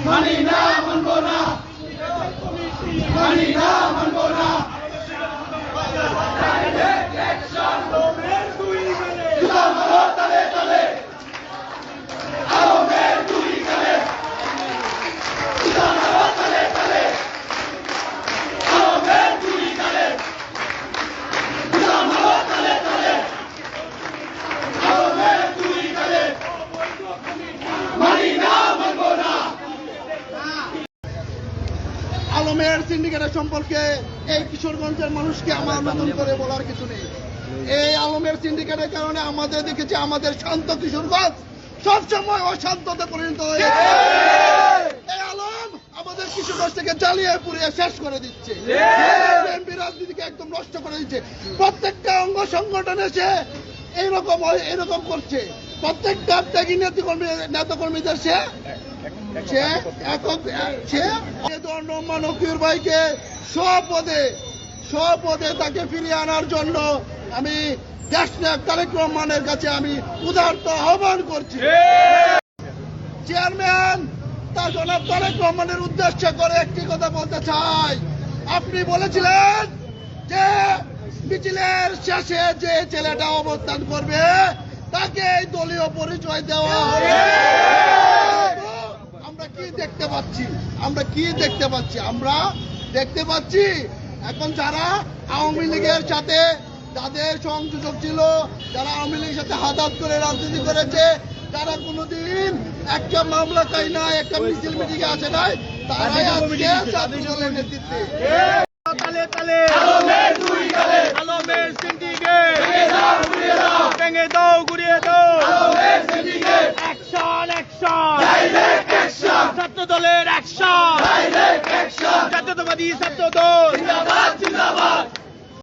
মানি না, মানব না, মানি না, মানব না। জুতা মারো তালে তালে, আলমের দুই গালে। জুতা মারো তালে তালে, আলমের দুই গালে। জুতা মারো তালে তালে, আলমের দুই গালে। মানি না, মানব না। আলমের সিন্ডিকেটের সম্পর্কে এই কিশোরগঞ্জের মানুষকে আমার নতুন করে বলার কিছু নেই। এই আলমের সিন্ডিকেটের কারণে আমাদের দেখেছি আমাদের শান্ত কিশোরগঞ্জ সবসময় অশান্ততে পরিণত হয়েছে। এই আলম আমাদের কিশোরগঞ্জ থেকে জ্বালিয়ে পুড়িয়ে শেষ করে দিচ্ছে, বিএনপি রাজনীতিকে একদম নষ্ট করে দিচ্ছে। প্রত্যেকটা অঙ্গ সংগঠন এসে এইরকম করছে। প্রত্যেকটা ত্যাগী নেতাকর্মীদের সে নকির ভাইকে স্বপদে তাকে ফিরিয়ে আনার জন্য আমি দেশনায়ক তারেক রহমানের কাছে আমি উদারত আহ্বান করছি। চেয়ারম্যান তার জনাব তারেক রহমানের উদ্দেশ্য করে একটি কথা বলতে চাই। আপনি বলেছিলেন যে মিছিলের শেষে যে ছেলেটা অবস্থান করবে তাকে দলীয় পরিচয় দেওয়া হবে। আমরা কি দেখতে পাচ্ছি এখন যারা আওয়ামী লীগের সাথে যাদের সংযোগ ছিল, যারা আওয়ামী লীগের সাথে হাত করে রাজনীতি করেছে, যারা কোনোদিন একটা মামলা চাই না, একটা মিছিল মিটিংয়ে আসে নাই, তারাই আজকে ছাত্র দলের নেতৃত্বে। তালে তালে আলমের দুই গালে। আলমের সিন্ডিকেট ভেঙে দাও, ভেঙে দাও, গুড়িয়ে গুড়িয়ে দাও। দাও। আলমের syndicate action action, direct action, ছাত্র দলের অ্যাকশন, ডাইরেক্ট অ্যাকশন। জাতীয়তাবাদী ছাত্র দল জিন্দাবাদ, জিন্দাবাদ।